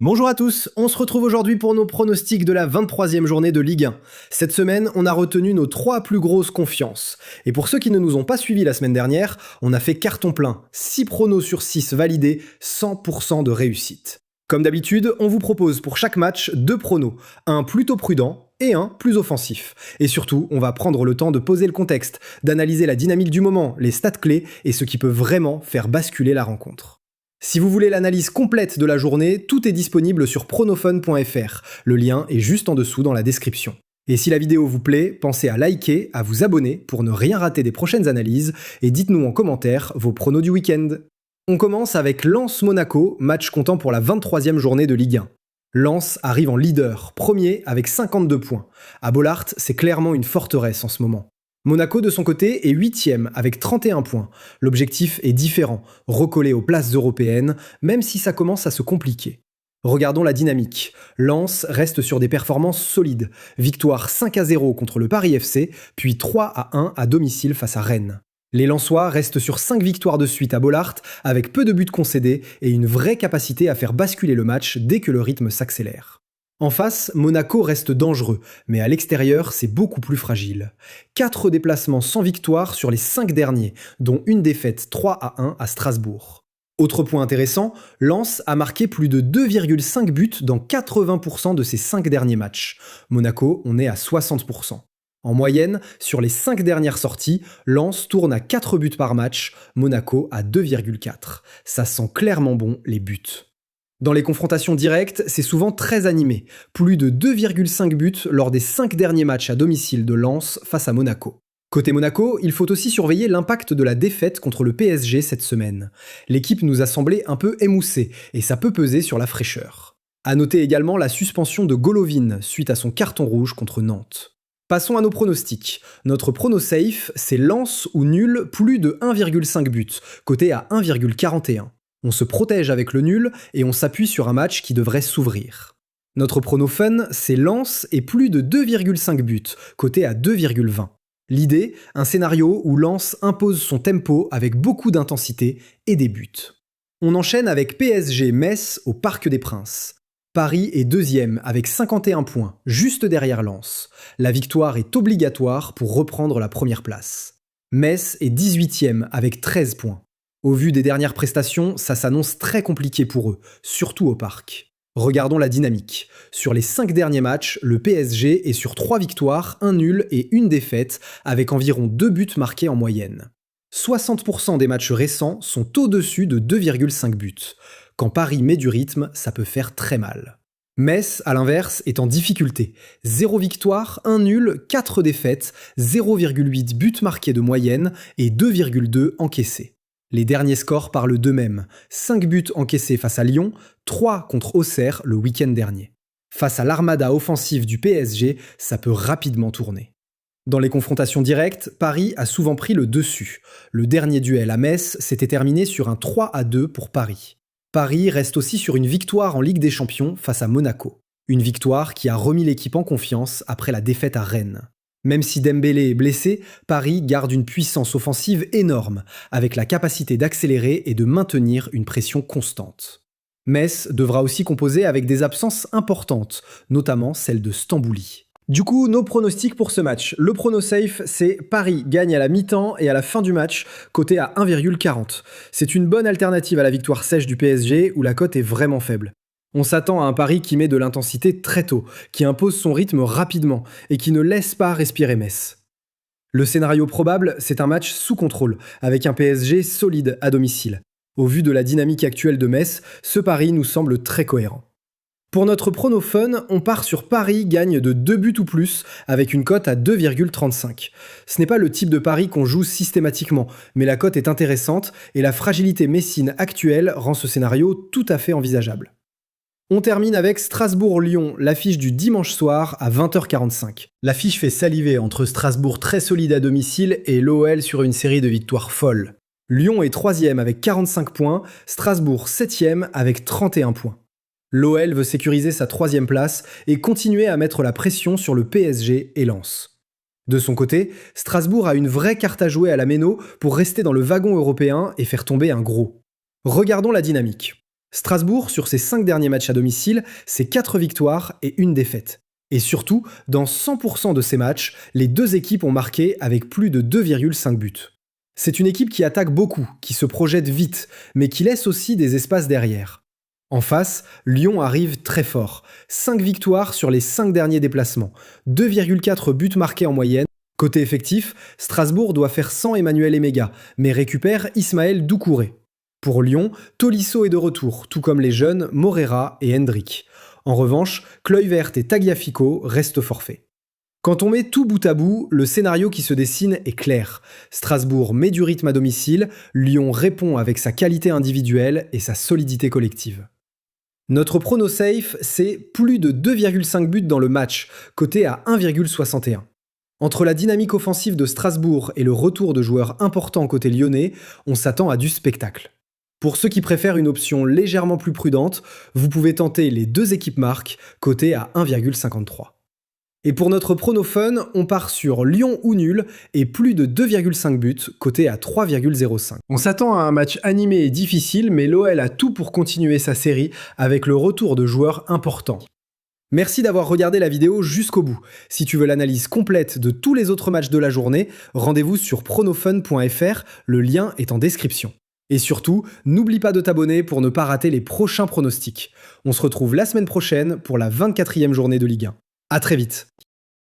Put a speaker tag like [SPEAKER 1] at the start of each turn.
[SPEAKER 1] Bonjour à tous, on se retrouve aujourd'hui pour nos pronostics de la 23e journée de Ligue 1. Cette semaine, on a retenu nos 3 plus grosses confiances. Et pour ceux qui ne nous ont pas suivis la semaine dernière, on a fait carton plein, 6 pronos sur 6 validés, 100% de réussite. Comme d'habitude, on vous propose pour chaque match 2 pronos, un plutôt prudent et un plus offensif. Et surtout, on va prendre le temps de poser le contexte, d'analyser la dynamique du moment, les stats clés et ce qui peut vraiment faire basculer la rencontre. Si vous voulez l'analyse complète de la journée, tout est disponible sur pronofun.fr. Le lien est juste en dessous dans la description. Et si la vidéo vous plaît, pensez à liker, à vous abonner pour ne rien rater des prochaines analyses et dites-nous en commentaire vos pronos du week-end. On commence avec Lens-Monaco, match comptant pour la 23e journée de Ligue 1. Lens arrive en leader, premier avec 52 points. À Bollaert, c'est clairement une forteresse en ce moment. Monaco, de son côté, est 8e avec 31 points. L'objectif est différent, recoller aux places européennes, même si ça commence à se compliquer. Regardons la dynamique. Lens reste sur des performances solides. Victoire 5-0 contre le Paris FC, puis 3-1 à domicile face à Rennes. Les Lensois restent sur 5 victoires de suite à Bollaert, avec peu de buts concédés et une vraie capacité à faire basculer le match dès que le rythme s'accélère. En face, Monaco reste dangereux, mais à l'extérieur, c'est beaucoup plus fragile. 4 déplacements sans victoire sur les 5 derniers, dont une défaite 3-1 à Strasbourg. Autre point intéressant, Lens a marqué plus de 2,5 buts dans 80% de ses 5 derniers matchs. Monaco, on est à 60%. En moyenne, sur les 5 dernières sorties, Lens tourne à 4 buts par match, Monaco à 2,4. Ça sent clairement bon les buts. Dans les confrontations directes, c'est souvent très animé. Plus de 2,5 buts lors des 5 derniers matchs à domicile de Lens face à Monaco. Côté Monaco, il faut aussi surveiller l'impact de la défaite contre le PSG cette semaine. L'équipe nous a semblé un peu émoussée, et ça peut peser sur la fraîcheur. À noter également la suspension de Golovin suite à son carton rouge contre Nantes. Passons à nos pronostics. Notre prono safe, c'est Lens ou nul plus de 1,5 buts, coté à 1,41. On se protège avec le nul et on s'appuie sur un match qui devrait s'ouvrir. Notre prono fun, c'est Lens et plus de 2,5 buts, coté à 2,20. L'idée, un scénario où Lens impose son tempo avec beaucoup d'intensité et des buts. On enchaîne avec PSG-Metz au Parc des Princes. Paris est deuxième avec 51 points, juste derrière Lens. La victoire est obligatoire pour reprendre la première place. Metz est 18e avec 13 points. Au vu des dernières prestations, ça s'annonce très compliqué pour eux, surtout au parc. Regardons la dynamique. Sur les 5 derniers matchs, le PSG est sur 3 victoires, 1 nul et 1 défaite, avec environ 2 buts marqués en moyenne. 60% des matchs récents sont au-dessus de 2,5 buts. Quand Paris met du rythme, ça peut faire très mal. Metz, à l'inverse, est en difficulté. 0 victoire, 1 nul, 4 défaites, 0,8 buts marqués de moyenne et 2,2 encaissés. Les derniers scores parlent d'eux-mêmes. 5 buts encaissés face à Lyon, 3 contre Auxerre le week-end dernier. Face à l'armada offensive du PSG, ça peut rapidement tourner. Dans les confrontations directes, Paris a souvent pris le dessus. Le dernier duel à Metz s'était terminé sur un 3-2 pour Paris. Paris reste aussi sur une victoire en Ligue des Champions face à Monaco. Une victoire qui a remis l'équipe en confiance après la défaite à Rennes. Même si Dembélé est blessé, Paris garde une puissance offensive énorme, avec la capacité d'accélérer et de maintenir une pression constante. Metz devra aussi composer avec des absences importantes, notamment celle de Stambouli. Du coup, nos pronostics pour ce match. Le prono safe, c'est Paris gagne à la mi-temps et à la fin du match, coté à 1,40. C'est une bonne alternative à la victoire sèche du PSG, où la cote est vraiment faible. On s'attend à un Paris qui met de l'intensité très tôt, qui impose son rythme rapidement et qui ne laisse pas respirer Metz. Le scénario probable, c'est un match sous contrôle, avec un PSG solide à domicile. Au vu de la dynamique actuelle de Metz, ce pari nous semble très cohérent. Pour notre prono fun, on part sur Paris gagne de 2 buts ou plus, avec une cote à 2,35. Ce n'est pas le type de pari qu'on joue systématiquement, mais la cote est intéressante et la fragilité messine actuelle rend ce scénario tout à fait envisageable. On termine avec Strasbourg-Lyon, l'affiche du dimanche soir à 20h45. L'affiche fait saliver entre Strasbourg très solide à domicile et l'OL sur une série de victoires folles. Lyon est 3e avec 45 points, Strasbourg 7e avec 31 points. L'OL veut sécuriser sa 3e place et continuer à mettre la pression sur le PSG et Lens. De son côté, Strasbourg a une vraie carte à jouer à la méno pour rester dans le wagon européen et faire tomber un gros. Regardons la dynamique. Strasbourg, sur ses 5 derniers matchs à domicile, c'est 4 victoires et 1 défaite. Et surtout, dans 100% de ces matchs, les deux équipes ont marqué avec plus de 2,5 buts. C'est une équipe qui attaque beaucoup, qui se projette vite, mais qui laisse aussi des espaces derrière. En face, Lyon arrive très fort. 5 victoires sur les 5 derniers déplacements, 2,4 buts marqués en moyenne. Côté effectif, Strasbourg doit faire sans Emmanuel Emega, mais récupère Ismaël Doucouré. Pour Lyon, Tolisso est de retour, tout comme les jeunes Morera et Hendrick. En revanche, Kluivert et Tagliafico restent forfaits. Quand on met tout bout à bout, le scénario qui se dessine est clair. Strasbourg met du rythme à domicile, Lyon répond avec sa qualité individuelle et sa solidité collective. Notre prono safe, c'est plus de 2,5 buts dans le match, coté à 1,61. Entre la dynamique offensive de Strasbourg et le retour de joueurs importants côté lyonnais, on s'attend à du spectacle. Pour ceux qui préfèrent une option légèrement plus prudente, vous pouvez tenter les deux équipes marques, cotées à 1,53. Et pour notre prono fun, on part sur Lyon ou nul et plus de 2,5 buts, coté à 3,05. On s'attend à un match animé et difficile, mais l'OL a tout pour continuer sa série avec le retour de joueurs importants. Merci d'avoir regardé la vidéo jusqu'au bout. Si tu veux l'analyse complète de tous les autres matchs de la journée, rendez-vous sur pronofun.fr, le lien est en description. Et surtout, n'oublie pas de t'abonner pour ne pas rater les prochains pronostics. On se retrouve la semaine prochaine pour la 24e journée de Ligue 1. À très vite.